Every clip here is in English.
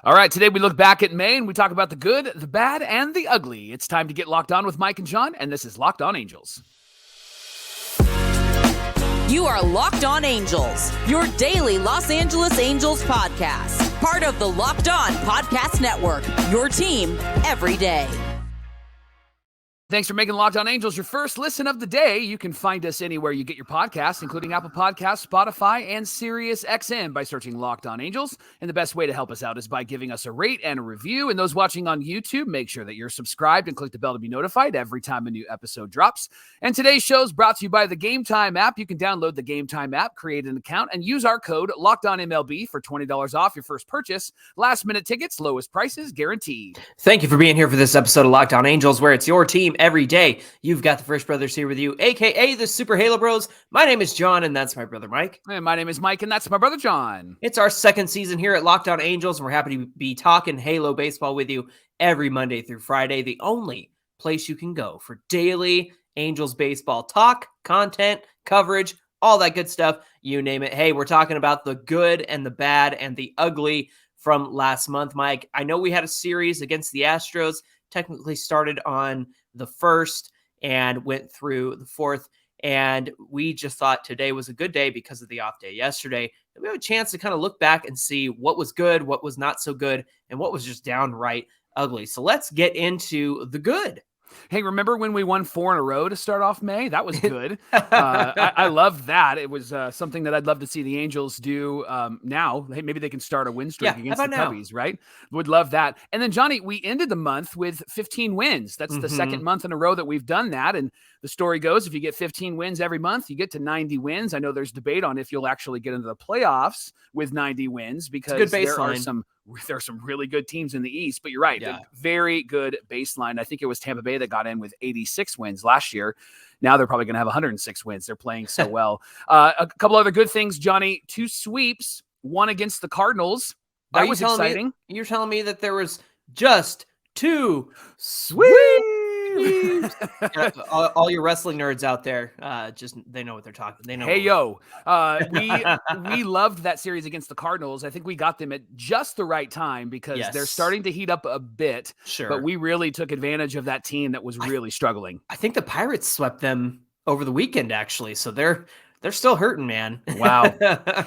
All right, today we look back at May and we talk about the good, the bad, and the ugly. It's time to get locked on with Mike and John, and this is Locked On Angels. You are Locked On Angels, your daily Los Angeles Angels podcast. Part of the Locked On Podcast Network, your team every day. Thanks for making Locked On Angels your first listen of the day. You can find us anywhere you get your podcasts, including Apple Podcasts, Spotify, and Sirius XM by searching Locked On Angels. And the best way to help us out is by giving us a rate and a review. And those watching on YouTube, make sure that you're subscribed and click the bell to be notified every time a new episode drops. And today's show is brought to you by the Game Time app. You can download the Game Time app, create an account, and use our code LOCKEDONMLB for $20 off your first purchase. Last-minute tickets, lowest prices guaranteed. Thank you for being here for this episode of Locked On Angels, where it's your team every day. You've got the First Brothers here with you, a.k.a. the Super Halo Bros. My name is John, and that's my brother Mike. And my name is Mike, and that's my brother John. It's our second season here at Locked On Angels, and we're happy to be talking Halo baseball with you every Monday through Friday, the only place you can go for daily Angels baseball talk, content, coverage, all that good stuff, you name it. Hey, we're talking about the good and the bad and the ugly from last month, Mike. I know we had a series against the Astros, technically started on the 1st and went through the 4th. And we just thought today was a good day because of the off day yesterday. We have a chance to kind of look back and see what was good, what was not so good, and what was just downright ugly. So let's get into the good. Hey, remember when we won 4 in a row to start off May? That was good. I loved that. It was something that I'd love to see the Angels do now. Hey, maybe they can start a win streak against the Cubbies, right? Would love that. And then, Johnny, we ended the month with 15 wins. That's the second month in a row that we've done that. And the story goes, if you get 15 wins every month, you get to 90 wins. I know there's debate on if you'll actually get into the playoffs with 90 wins because there are some really good teams in the East, but you're right. Yeah. Very good baseline. I think it was Tampa Bay that got in with 86 wins last year. Now they're probably going to have 106 wins. They're playing so well. A couple other good things, Johnny. 2 sweeps, 1 against the Cardinals. That was exciting. You're telling me that there was just 2 sweeps. all your wrestling nerds out there, they know what they're talking. They know. Hey, we loved that series against the Cardinals. I think we got them at just the right time because they're starting to heat up a bit. Sure, but we really took advantage of that team that was really struggling. I think the Pirates swept them over the weekend, actually. So they're still hurting, man. Wow.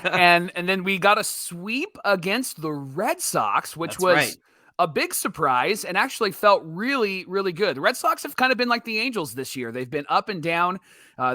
and then we got a sweep against the Red Sox, which was a big surprise and actually felt really, really good. The Red Sox have kind of been like the Angels this year. They've been up and down.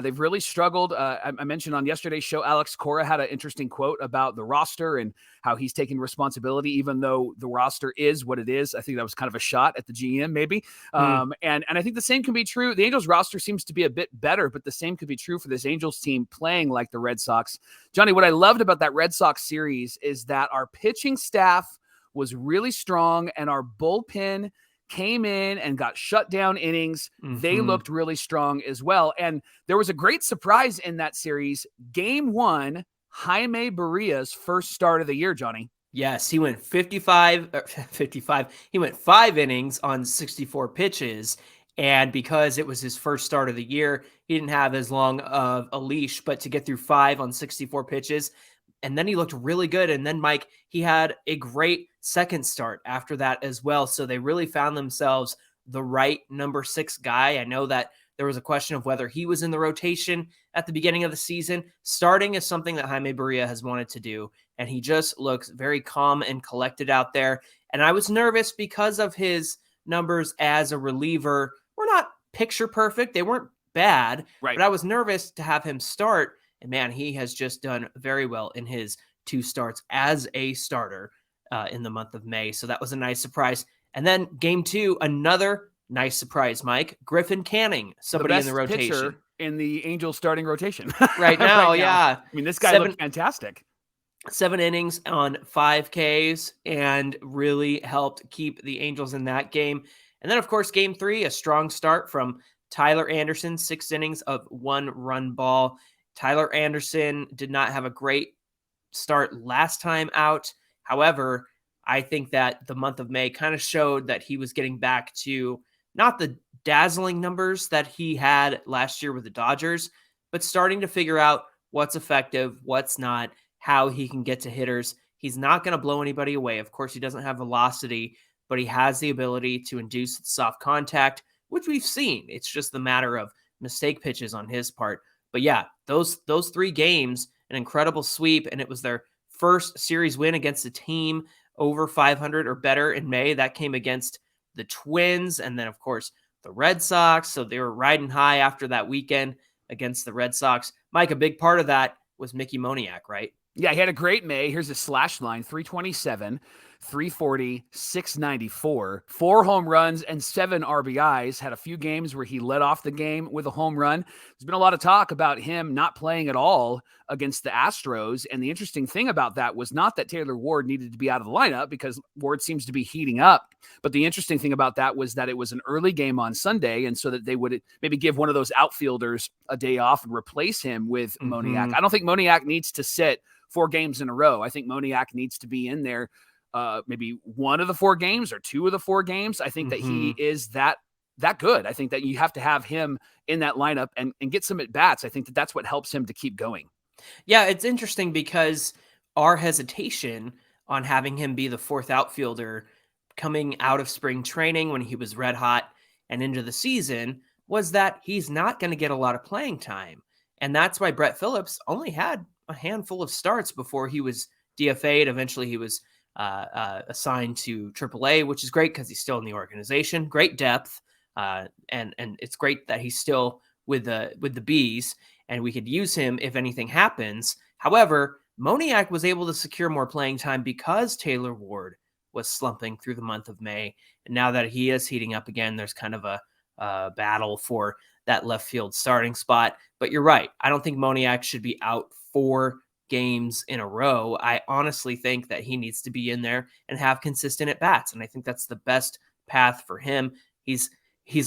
They've really struggled. I mentioned on yesterday's show, Alex Cora had an interesting quote about the roster and how he's taking responsibility, even though the roster is what it is. I think that was kind of a shot at the GM, maybe. And I think the same can be true. The Angels roster seems to be a bit better, but the same could be true for this Angels team playing like the Red Sox. Johnny, what I loved about that Red Sox series is that our pitching staff was really strong, and our bullpen came in and got shut down innings. They looked really strong as well. And there was a great surprise in that series. Game 1, Jaime Barria's first start of the year, Johnny. Yes, he went 55. He went 5 innings on 64 pitches. And because it was his first start of the year, he didn't have as long of a leash, but to get through 5 on 64 pitches, and then he looked really good. And then, Mike, he had a great second start after that as well. So they really found themselves the right number 6 guy. I know that there was a question of whether he was in the rotation at the beginning of the season. Starting is something that Jaime Barria has wanted to do, and he just looks very calm and collected out there. And I was nervous because of his numbers as a reliever. We're not picture perfect. They weren't bad, right? But I was nervous to have him start. And man, he has just done very well in his 2 starts as a starter in the month of May. So that was a nice surprise. And then game 2, another nice surprise, Mike. Griffin Canning, somebody in the rotation. Pitcher in the Angels starting rotation right now. Yeah. I mean, this guy looked fantastic. 7 innings on 5 Ks and really helped keep the Angels in that game. And then, of course, game 3, a strong start from Tyler Anderson, 6 innings of 1 run ball. Tyler Anderson did not have a great start last time out. However, I think that the month of May kind of showed that he was getting back to not the dazzling numbers that he had last year with the Dodgers, but starting to figure out what's effective, what's not, how he can get to hitters. He's not going to blow anybody away. Of course, he doesn't have velocity, but he has the ability to induce soft contact, which we've seen. It's just the matter of mistake pitches on his part. But yeah, those 3 games, an incredible sweep, and it was their first series win against a team over 500 or better in May. That came against the Twins, and then, of course, the Red Sox. So they were riding high after that weekend against the Red Sox. Mike, a big part of that was Mickey Moniak, right? Yeah, he had a great May. Here's his slash line, 327, 340, 694, 4 home runs and 7 RBIs. Had a few games where he led off the game with a home run. There's been a lot of talk about him not playing at all against the Astros. And the interesting thing about that was not that Taylor Ward needed to be out of the lineup, because Ward seems to be heating up. But the interesting thing about that was that it was an early game on Sunday, and so that they would maybe give one of those outfielders a day off and replace him with Moniak. I don't think Moniak needs to sit 4 games in a row. I think Moniak needs to be in there maybe 1 of the 4 games or 2 of the 4 games. I think that he is that good. I think that you have to have him in that lineup and get some at-bats. I think that that's what helps him to keep going. Yeah, it's interesting because our hesitation on having him be the 4th outfielder coming out of spring training when he was red hot and into the season was that he's not going to get a lot of playing time. And that's why Brett Phillips only had a handful of starts before he was DFA'd. Eventually he was assigned to AAA, which is great because he's still in the organization. Great depth, and it's great that he's still with the Bees, and we could use him if anything happens. However, Moniak was able to secure more playing time because Taylor Ward was slumping through the month of May, and now that he is heating up again, there's kind of a battle for that left field starting spot. But you're right. I don't think Moniak should be out 4 games in a row. I honestly think that he needs to be in there and have consistent at bats. And I think that's the best path for him. He's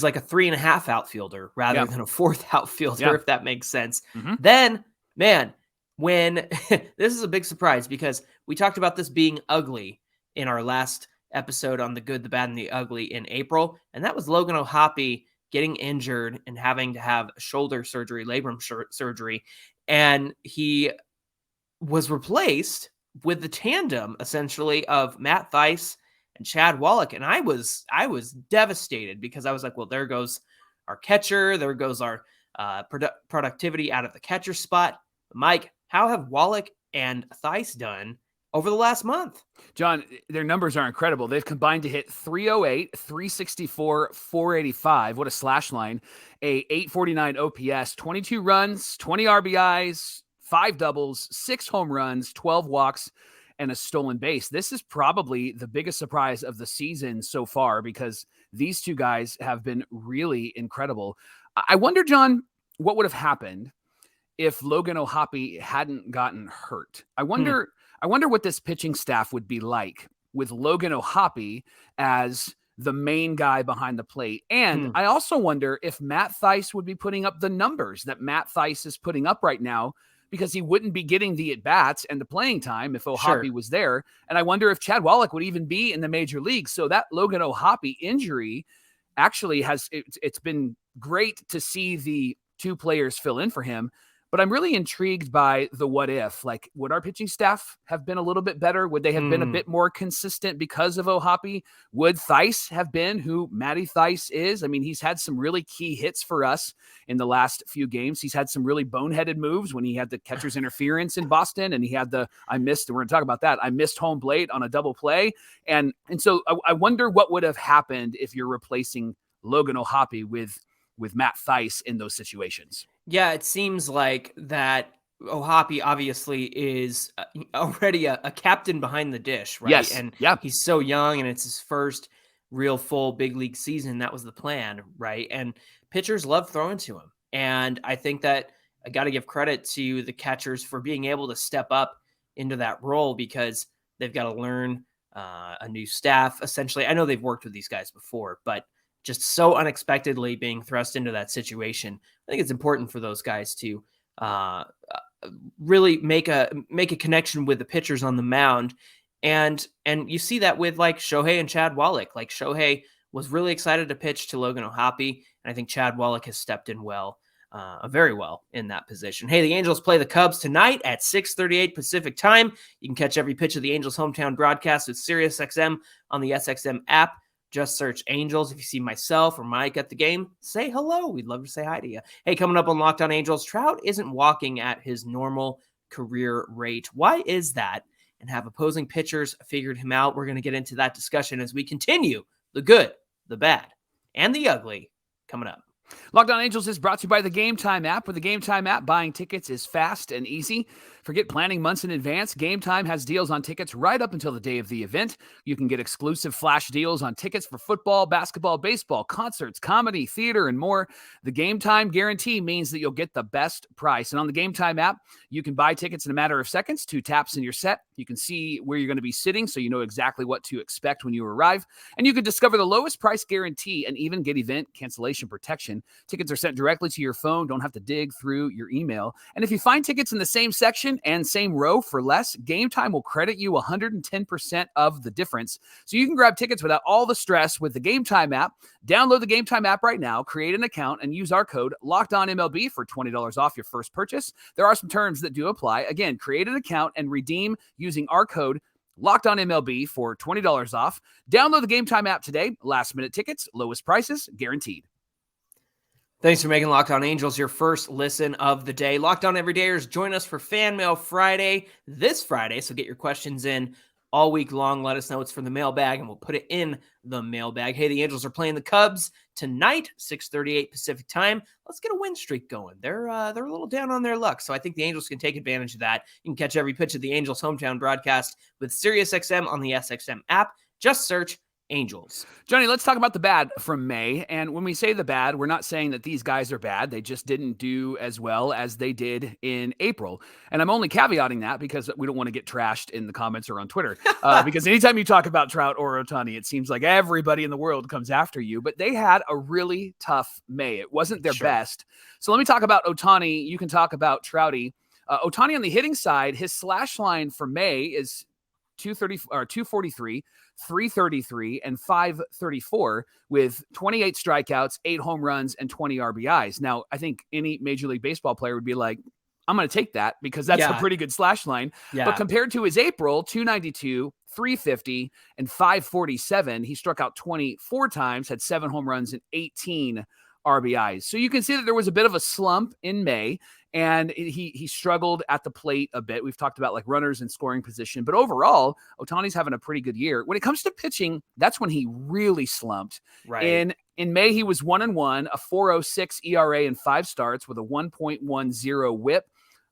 like a 3.5 outfielder rather than a 4th outfielder, if that makes sense. Then, man, when this is a big surprise because we talked about this being ugly in our last episode on the good, the bad, and the ugly in April. And that was Logan O'Hoppe getting injured and having to have shoulder surgery, labrum surgery. And he was replaced with the tandem, essentially, of Matt Thaiss and Chad Wallach. And I was devastated because I was like, well, there goes our catcher. There goes our productivity out of the catcher spot. Mike, how have Wallach and Thaiss done over the last month? John, their numbers are incredible. They've combined to hit 308, 364, 485. What a slash line. A 849 OPS, 22 runs, 20 RBIs, 5 doubles, 6 home runs, 12 walks, and a stolen base. This is probably the biggest surprise of the season so far because these 2 guys have been really incredible. I wonder, John, what would have happened if Logan O'Hoppe hadn't gotten hurt. I wonder what this pitching staff would be like with Logan O'Hoppe as the main guy behind the plate. And I also wonder if Matt Thaiss would be putting up the numbers that Matt Thaiss is putting up right now, because he wouldn't be getting the at-bats and the playing time if O'Hoppe was there. And I wonder if Chad Wallach would even be in the major leagues. So that Logan O'Hoppe injury actually it's been great to see the 2 players fill in for him. But I'm really intrigued by the what if. Like, would our pitching staff have been a little bit better? Would they have been a bit more consistent because of O'Hoppe? Would Thaiss have been who Matty Thaiss is? I mean, he's had some really key hits for us in the last few games. He's had some really boneheaded moves when he had the catcher's interference in Boston, and he had we're going to talk about that. I missed home plate on a double play. And so I wonder what would have happened if you're replacing Logan O'Hoppe with Matt Thaiss in those situations. Yeah, it seems like that O'Hoppe obviously is already a captain behind the dish, right? Yes. And he's so young, and it's his first real full big league season. That was the plan, right? And pitchers love throwing to him. And I think that I got to give credit to the catchers for being able to step up into that role because they've got to learn a new staff, essentially. I know they've worked with these guys before, but just so unexpectedly being thrust into that situation, I think it's important for those guys to really make a connection with the pitchers on the mound. And you see that with like Shohei and Chad Wallach. Like Shohei was really excited to pitch to Logan O'Hoppe, and I think Chad Wallach has stepped in well. very well in that position. Hey, the Angels play the Cubs tonight at 6:38 Pacific time. You can catch every pitch of the Angels hometown broadcast with SiriusXM on the SXM app. Just search Angels. If you see myself or Mike at the game, say hello. We'd love to say hi to you. Hey, coming up on Locked On Angels, Trout isn't walking at his normal career rate. Why is that? And have opposing pitchers figured him out? We're going to get into that discussion as we continue the good, the bad, and the ugly coming up. Locked On Angels is brought to you by the Game Time app. With the Game Time app, buying tickets is fast and easy. Forget planning months in advance. Game Time has deals on tickets right up until the day of the event. You can get exclusive flash deals on tickets for football, basketball, baseball, concerts, comedy, theater, and more. The Game Time guarantee means that you'll get the best price. And on the Game Time app, you can buy tickets in a matter of seconds. 2 taps and you're set. You can see where you're going to be sitting so you know exactly what to expect when you arrive. And you can discover the lowest price guarantee and even get event cancellation protection. Tickets are sent directly to your phone. Don't have to dig through your email. And if you find tickets in the same section and same row for less, Game Time will credit you 110% of the difference. So you can grab tickets without all the stress with the Game Time app. Download the Game Time app right now, create an account, and use our code LOCKEDONMLB for $20 off your first purchase. There are some terms that do apply. Again, create an account and redeem using our code LOCKEDONMLB for $20 off. Download the Game Time app today. Last minute tickets, lowest prices guaranteed. Thanks for making Locked On Angels your first listen of the day. Locked On Everydayers, join us for Fan Mail Friday this Friday. So get your questions in all week long. Let us know it's from the mailbag, and we'll put it in the mailbag. Hey, the Angels are playing the Cubs tonight, 6:38 Pacific time. Let's get a win streak going. They're a little down on their luck, so I think the Angels can take advantage of that. You can catch every pitch of the Angels hometown broadcast with SiriusXM on the SXM app. Just search Angels. Johnny, let's talk about the bad from May. And when we say the bad, we're not saying that these guys are bad. They just didn't do as well as they did in April. And I'm only caveating that because we don't want to get trashed in the comments or on Twitter. Because anytime you talk about Trout or Ohtani, it seems like everybody in the world comes after you. But they had a really tough May. It wasn't their best. So let me talk about Ohtani. You can talk about Trouty. Ohtani on the hitting side, his slash line for May is 243, 333, and 534 with 28 strikeouts, 8 home runs, and 20 RBIs. Now, I think any Major League Baseball player would be like, I'm going to take that because that's a pretty good slash line. Yeah. But compared to his April, 292, 350, and 547, he struck out 24 times, had 7 home runs, and 18 RBIs. So you can see that there was a bit of a slump in May, and he struggled at the plate a bit. We've talked about like runners in scoring position, but overall, Ohtani's having a pretty good year. When it comes to pitching, that's when he really slumped. Right. In May, he was 1-1, a 4.06 ERA in 5 starts with a 1.10 WHIP.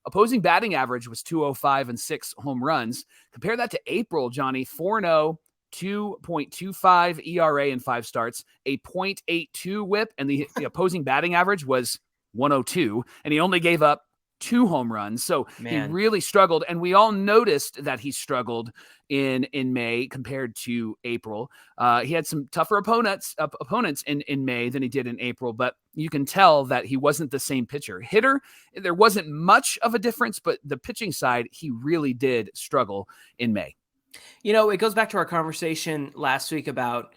Opposing batting average was 205 and 6 home runs. Compare that to April, Johnny, 4-0. 2.25 ERA in 5 starts, a 0.82 WHIP, and the opposing batting average was 102, and he only gave up 2 home runs. So he really struggled, and we all noticed that he struggled in May compared to April. He had some tougher opponents in May than he did in April, but you can tell that he wasn't the same pitcher. Hitter, there wasn't much of a difference, but the pitching side, he really did struggle in May. You know, it goes back to our conversation last week about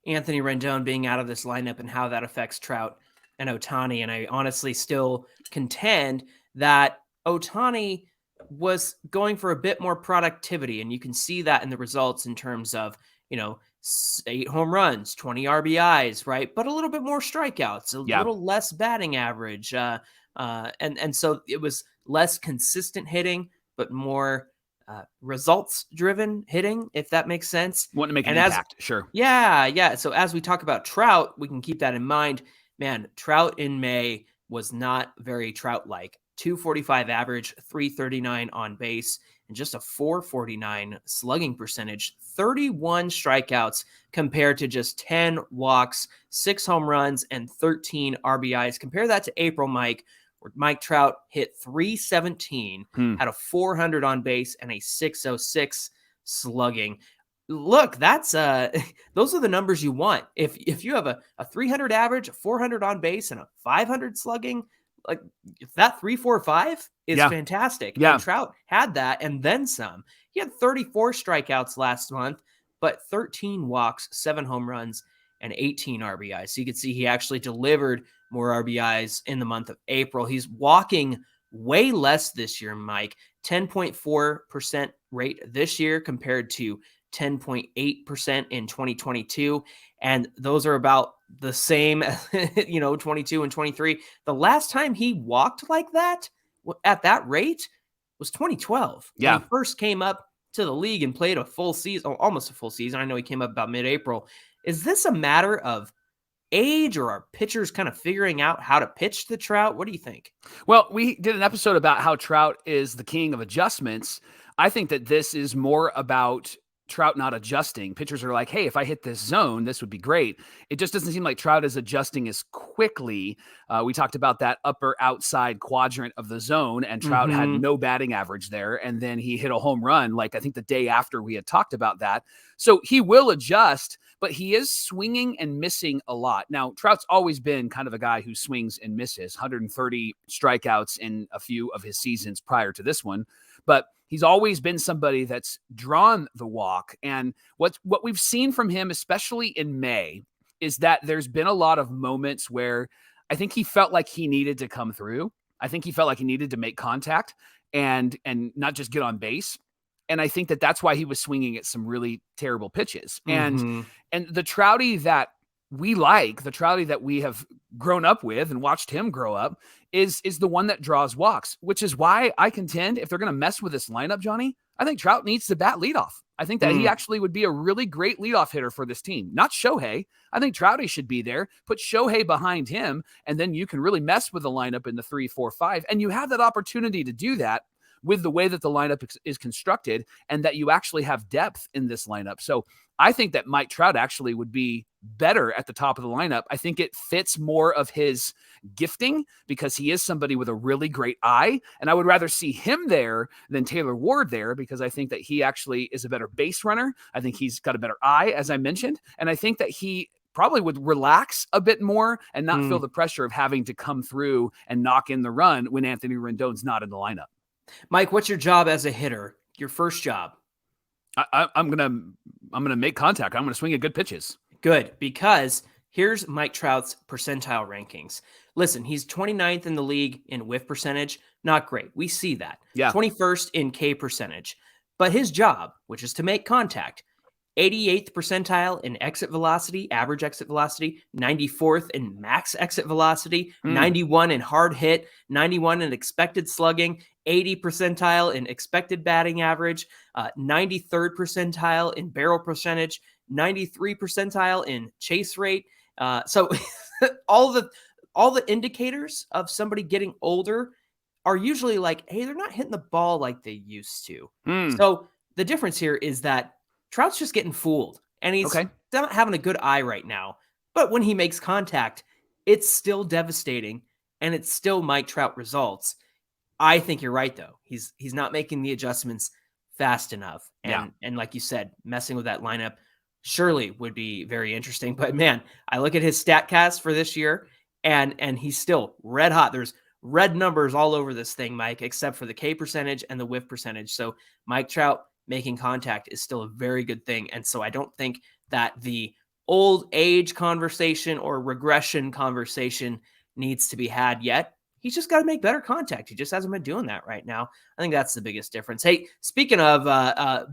Anthony Rendon being out of this lineup and how that affects Trout and Ohtani. And I honestly still contend that Ohtani was going for a bit more productivity. And you can see that in the results in terms of, 8 home runs, 20 RBIs, right? But a little bit more strikeouts, a little less batting average. And so it was less consistent hitting, but more results-driven hitting, if that makes sense. Want to make an impact, sure. Yeah. So as we talk about Trout, we can keep that in mind. Man, Trout in May was not very Trout-like. 245 average, 339 on base, and just a 449 slugging percentage. 31 strikeouts compared to just 10 walks, 6 home runs, and 13 RBIs. Compare that to April, Mike, where Mike Trout hit 317, had a 400 on base, and a 606 slugging. Look, that's those are the numbers you want. If you have a 300 average, a 400 on base, and a 500 slugging, like if that 345 is fantastic. Yeah. And Trout had that and then some. He had 34 strikeouts last month, but 13 walks, 7 home runs, and 18 RBIs. So you can see he actually delivered more RBIs in the month of April. He's walking way less this year, Mike. 10.4% rate this year compared to 10.8% in 2022. And those are about the same, 22 and 23. The last time he walked like that at that rate was 2012. Yeah. When he first came up to the league and played a full season, almost a full season. I know he came up about mid-April. Is this a matter of age, or are pitchers kind of figuring out how to pitch the Trout? What do you think? Well, we did an episode about how Trout is the king of adjustments. I think that this is more about Trout not adjusting. Pitchers are like, hey, if I hit this zone, this would be great. It just doesn't seem like Trout is adjusting as quickly. We talked about that upper outside quadrant of the zone, and Trout had no batting average there. And then he hit a home run, like I think the day after we had talked about that. So he will adjust, but he is swinging and missing a lot. Now, Trout's always been kind of a guy who swings and misses, 130 strikeouts in a few of his seasons prior to this one. But he's always been somebody that's drawn the walk. And what we've seen from him, especially in May, is that there's been a lot of moments where I think he felt like he needed to come through. I think he felt like he needed to make contact and not just get on base. And I think that that's why he was swinging at some really terrible pitches. And the Trouty that we like, the Trouty that we have grown up with and watched him grow up, is the one that draws walks, which is why I contend if they're going to mess with this lineup, Johnny, I think Trout needs to bat leadoff. I think that he actually would be a really great leadoff hitter for this team. Not Shohei. I think Trouty should be there. Put Shohei behind him, and then you can really mess with the lineup in the 3, 4, 5. And you have that opportunity to do that with the way that the lineup is constructed, and that you actually have depth in this lineup. So I think that Mike Trout actually would be better at the top of the lineup. I think it fits more of his gifting because he is somebody with a really great eye. And I would rather see him there than Taylor Ward there, because I think that he actually is a better base runner. I think he's got a better eye, as I mentioned. And I think that he probably would relax a bit more and not feel the pressure of having to come through and knock in the run when Anthony Rendon's not in the lineup. Mike, what's your job as a hitter? Your first job? I'm gonna make contact. I'm gonna swing at good pitches. Good, because here's Mike Trout's percentile rankings. Listen, he's 29th in the league in whiff percentage. Not great. We see that. Yeah. 21st in K percentage. But his job, which is to make contact, 88th percentile in exit velocity, average exit velocity, 94th in max exit velocity, 91 in hard hit, 91 in expected slugging, 80 percentile in expected batting average, 93rd percentile in barrel percentage, 93 percentile in chase rate. So all the indicators of somebody getting older are usually like, hey, they're not hitting the ball like they used to. So the difference here is that Trout's just getting fooled, and he's not having a good eye right now. But when he makes contact, it's still devastating, and it's still Mike Trout results. I think you're right, though. He's not making the adjustments fast enough. And like you said, messing with that lineup surely would be very interesting. But man, I look at his StatCast for this year, and he's still red hot. There's red numbers all over this thing, Mike, except for the K percentage and the whiff percentage. So Mike Trout making contact is still a very good thing. And so I don't think that the old age conversation or regression conversation needs to be had yet. He's just got to make better contact. He just hasn't been doing that right now. I think that's the biggest difference. Hey, speaking of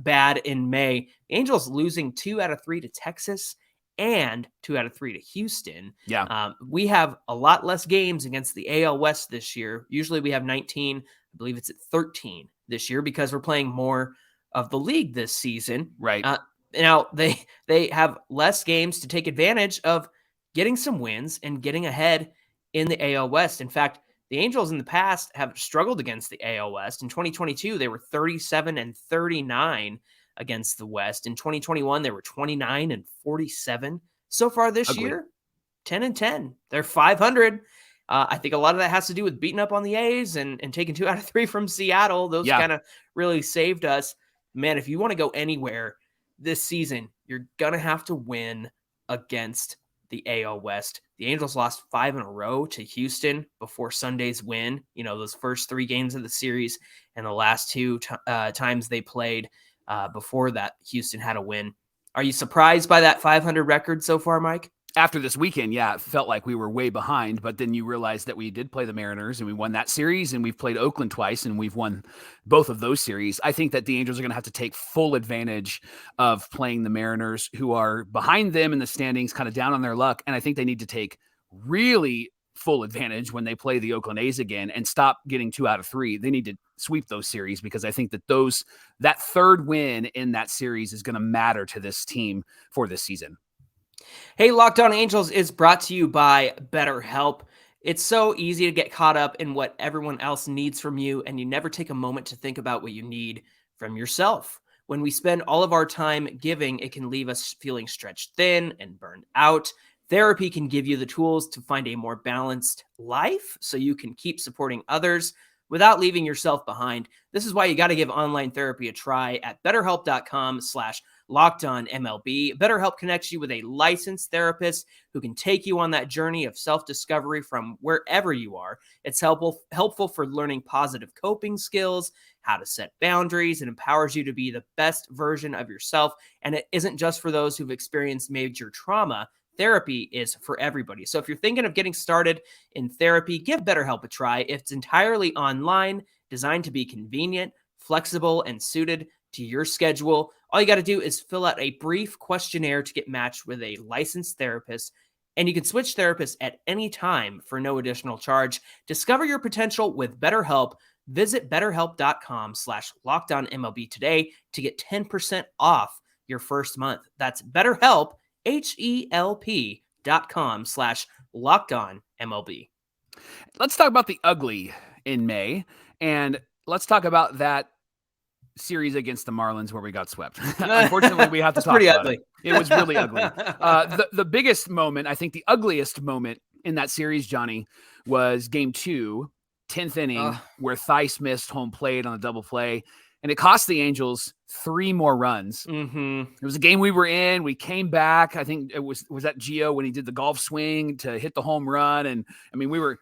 bad in May, the Angels losing 2 out of 3 to Texas and 2 out of 3 to Houston. Yeah. We have a lot less games against the AL West this year. Usually we have 19. I believe it's at 13 this year because we're playing more of the league this season. Right. Now they have less games to take advantage of getting some wins and getting ahead in the AL West. In fact, the Angels in the past have struggled against the AL West. In 2022, they were 37 and 39 against the West. In 2021, they were 29 and 47. So far this year, 10 and 10. They're 500. I think a lot of that has to do with beating up on the A's and taking 2 out of 3 from Seattle. Those kind of really saved us. Man, if you want to go anywhere this season, you're going to have to win against the AL West. The Angels lost 5 in a row to Houston before Sunday's win. You know, those first 3 games of the series and the last 2 times they played before that, Houston had a win. Are you surprised by that 500 record so far, Mike? After this weekend, yeah, it felt like we were way behind, but then you realize that we did play the Mariners and we won that series, and we've played Oakland twice and we've won both of those series. I think that the Angels are going to have to take full advantage of playing the Mariners, who are behind them in the standings, kind of down on their luck. And I think they need to take really full advantage when they play the Oakland A's again and stop getting 2 out of 3. They need to sweep those series, because I think that that third win in that series is going to matter to this team for this season. Hey, Locked On Angels is brought to you by BetterHelp. It's so easy to get caught up in what everyone else needs from you, and you never take a moment to think about what you need from yourself. When we spend all of our time giving, it can leave us feeling stretched thin and burned out. Therapy can give you the tools to find a more balanced life so you can keep supporting others without leaving yourself behind. This is why you got to give online therapy a try at BetterHelp.com/LockedOnMLB. BetterHelp connects you with a licensed therapist who can take you on that journey of self-discovery from wherever you are. It's helpful for learning positive coping skills, how to set boundaries, and empowers you to be the best version of yourself. And it isn't just for those who've experienced major trauma. Therapy is for everybody. So if you're thinking of getting started in therapy, give BetterHelp a try. It's entirely online, designed to be convenient, flexible, and suited to your schedule. All you got to do is fill out a brief questionnaire to get matched with a licensed therapist, and you can switch therapists at any time for no additional charge. Discover your potential with BetterHelp. Visit BetterHelp.com/LockedOnMLB today to get 10% off your first month. That's BetterHelp, HELP.com/LockedOnMLB. Let's talk about the ugly in May, and let's talk about that series against the Marlins where we got swept. Unfortunately, we have to talk about it. It was really ugly. The biggest moment, I think the ugliest moment in that series, Johnny, was game 2, 10th inning, where Theis missed home plate on a double play, and it cost the Angels 3 more runs. Mm-hmm. It was a game we were in. We came back. I think it was that Gio when he did the golf swing to hit the home run. And I mean, we were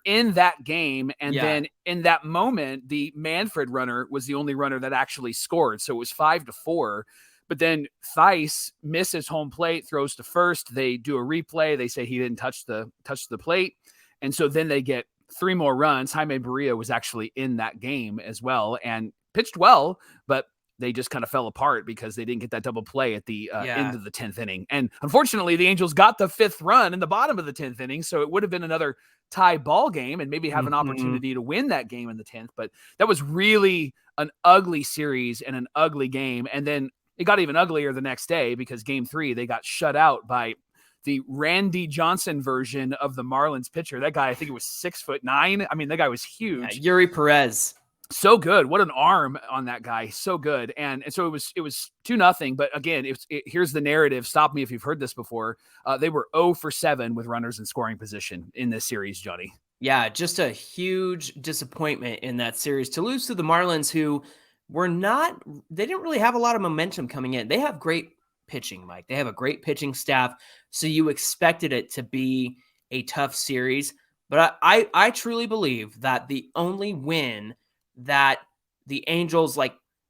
in that game. And then in that moment, the Manfred runner was the only runner that actually scored. So it was 5-4. But then Theis misses home plate, throws to first. They do a replay. They say he didn't touch the plate. And so then they get 3 more runs. Jaime Barria was actually in that game as well and pitched well, but they just kind of fell apart because they didn't get that double play at the end of the 10th inning. And unfortunately, the Angels got the 5th run in the bottom of the 10th inning, so it would have been another tie ball game and maybe have an opportunity to win that game in the 10th. But that was really an ugly series and an ugly game. And then it got even uglier the next day because game 3, they got shut out by the Randy Johnson version of the Marlins pitcher. That guy, I think it was 6'9". I mean, that guy was huge. Yeah, Yuri Perez. So good. What an arm on that guy. So good. And so it was 2-0. But again, here's the narrative. Stop me if you've heard this before. They were 0 for 7 with runners in scoring position in this series, Johnny. Yeah, just a huge disappointment in that series to lose to the Marlins, who they didn't really have a lot of momentum coming in. They have great pitching, Mike. They have a great pitching staff. So you expected it to be a tough series. But I truly believe that the only win that the Angels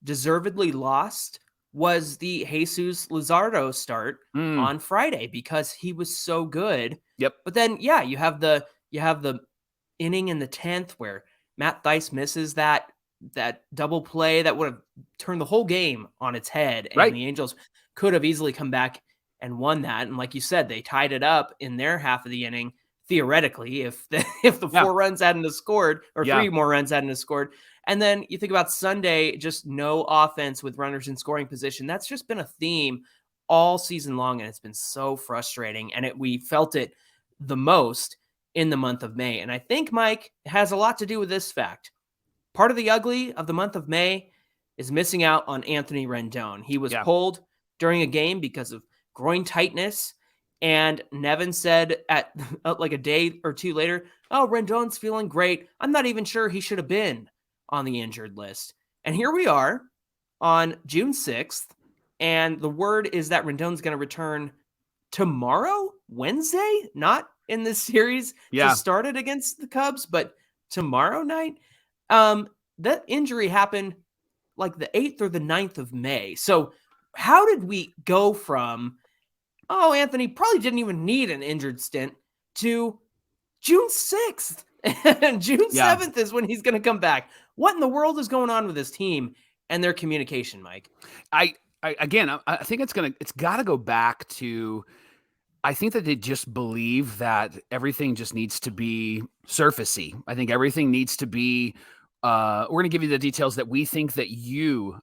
deservedly lost was the Jesus Luzardo start on Friday because he was so good. Yep. But then you have the inning in the 10th where Matt Theis misses that double play that would have turned the whole game on its head, and the Angels could have easily come back and won that. And like you said, they tied it up in their half of the inning. Theoretically, if the 4 runs hadn't have scored, or 3 more runs hadn't have scored. And then you think about Sunday, just no offense with runners in scoring position. That's just been a theme all season long, and it's been so frustrating. And we felt it the most in the month of May. And I think, Mike, it has a lot to do with this fact. Part of the ugly of the month of May is missing out on Anthony Rendon. He was pulled during a game because of groin tightness. And Nevin said at a day or 2 later, Rendon's feeling great. I'm not even sure he should have been on the injured list. And here we are on June 6th, and the word is that Rendon's going to return tomorrow, Wednesday, not in this series to start it against the Cubs, but tomorrow night. That injury happened the 8th or the 9th of May. So how did we go from oh, Anthony probably didn't even need an injured stint, to June 6th. And June 7th is when he's going to come back. What in the world is going on with this team and their communication, Mike? I think it's got to go back to, I think that they just believe that everything just needs to be surfacey. I think everything needs to be, we're going to give you the details that we think that you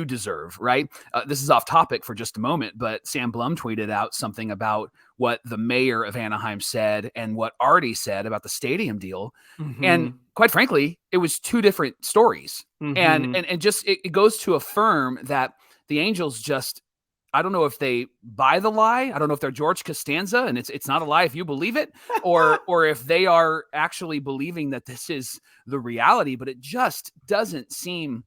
deserve, right? This is off topic for just a moment, but Sam Blum tweeted out something about what the mayor of Anaheim said and what Artie said about the stadium deal. Mm-hmm. And quite frankly, it was two different stories. Mm-hmm. And just, it goes to affirm that the Angels just, I don't know if they buy the lie. I don't know if they're George Costanza and it's not a lie if you believe it, or if they are actually believing that this is the reality, but it just doesn't seem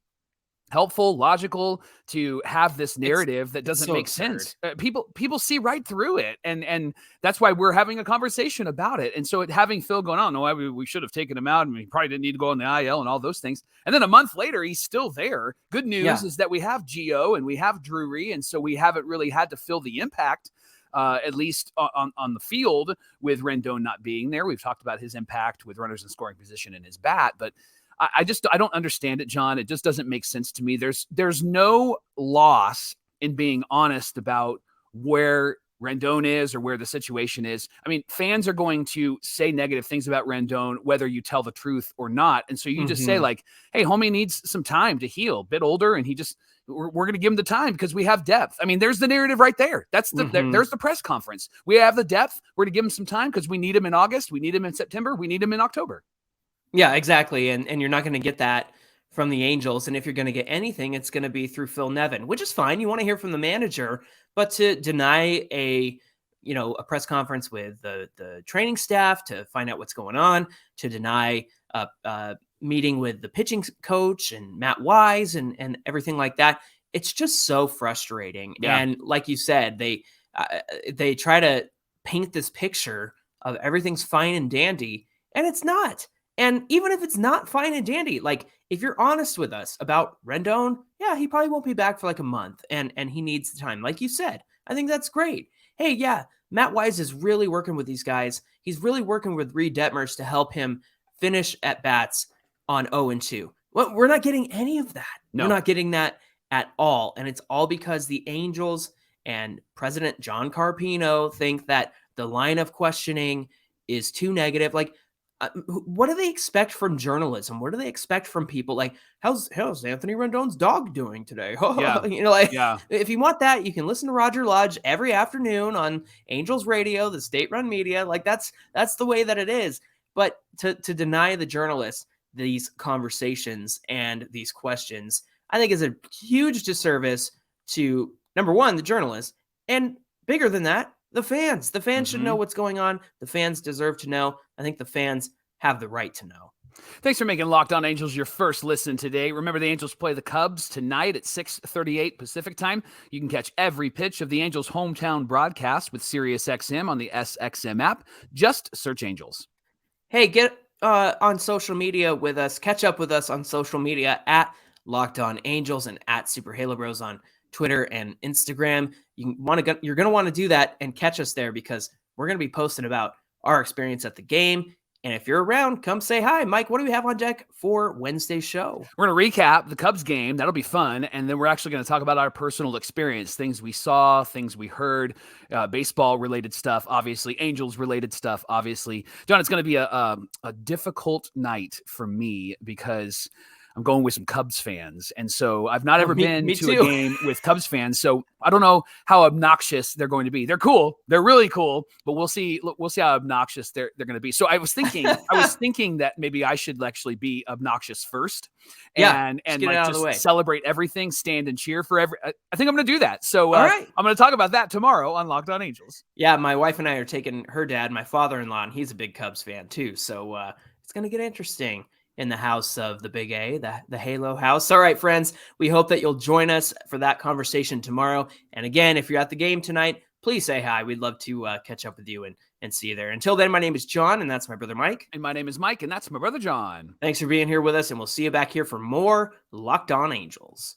helpful, logical to have this narrative that doesn't make sense. People see right through it. And that's why we're having a conversation about it. And so having Phil going on, no, we should have taken him out and we probably didn't need to go on the IL and all those things. And then a month later, he's still there. Good news is that we have Gio and we have Drury. And so we haven't really had to feel the impact, at least on the field, with Rendon not being there. We've talked about his impact with runners in scoring position in his bat, but I don't understand it, John. It just doesn't make sense to me. There's no loss in being honest about where Rendon is or where the situation is. I mean, fans are going to say negative things about Rendon, whether you tell the truth or not. And so you just say like, hey, homie needs some time to heal, a bit older. And we're going to give him the time because we have depth. I mean, there's the narrative right there. That's there's the press conference. We have the depth. We're going to give him some time because we need him in August. We need him in September. We need him in October. Yeah, exactly. And you're not going to get that from the Angels. And if you're going to get anything, it's going to be through Phil Nevin, which is fine. You want to hear from the manager, but to deny a press conference with the training staff to find out what's going on, to deny a meeting with the pitching coach and Matt Wise and everything like that. It's just so frustrating. Yeah. And like you said, they try to paint this picture of everything's fine and dandy, and it's not. And even if it's not fine and dandy, like if you're honest with us about Rendon, yeah, he probably won't be back for like a month and he needs the time. Like you said, I think that's great. Hey, yeah, Matt Wise is really working with these guys. He's really working with Reed Detmers to help him finish at bats on 0-2. Well, we're not getting any of that. No. We're not getting that at all. And it's all because the Angels and President John Carpino think that the line of questioning is too negative. Like, what do they expect from journalism? What do they expect from people? Like, how's Anthony Rendon's dog doing today? If you want that, you can listen to Roger Lodge every afternoon on Angels Radio, the state-run media. Like that's the way that it is. But to deny the journalists these conversations and these questions, I think is a huge disservice to, number one, the journalists, and bigger than that, the fans. The fans should know what's going on. The fans deserve to know. I think the fans have the right to know. Thanks for making Locked On Angels your first listen today. Remember, the Angels play the Cubs tonight at 6:38 Pacific time. You can catch every pitch of the Angels' hometown broadcast with SiriusXM on the SXM app. Just search Angels. Hey, get on social media with us. Catch up with us on social media at Locked On Angels and at Super Halo Bros on Twitter and Instagram. You're going to want to do that and catch us there because we're going to be posting about our experience at the game. And if you're around, come say hi. Mike, what do we have on deck for Wednesday's show? We're going to recap the Cubs game. That'll be fun. And then we're actually going to talk about our personal experience, things we saw, things we heard, baseball-related stuff, obviously, Angels-related stuff, obviously. John, it's going to be a difficult night for me because I'm going with some Cubs fans. And so I've not ever been to a game with Cubs fans. So I don't know how obnoxious they're going to be. They're cool. They're really cool, but we'll see how obnoxious they're going to be. So I was thinking that maybe I should actually be obnoxious first and like just celebrate everything, stand and cheer for I think I'm going to do that. So all right. I'm going to talk about that tomorrow on Locked On Angels. Yeah. My wife and I are taking her dad, my father-in-law, and he's a big Cubs fan too. So it's going to get interesting in the house of the Big A, the Halo house. All right, friends, we hope that you'll join us for that conversation tomorrow. And again, if you're at the game tonight, please say hi. We'd love to catch up with you and see you there. Until then, my name is John, and that's my brother Mike. And my name is Mike, and that's my brother John. Thanks for being here with us, and we'll see you back here for more Locked On Angels.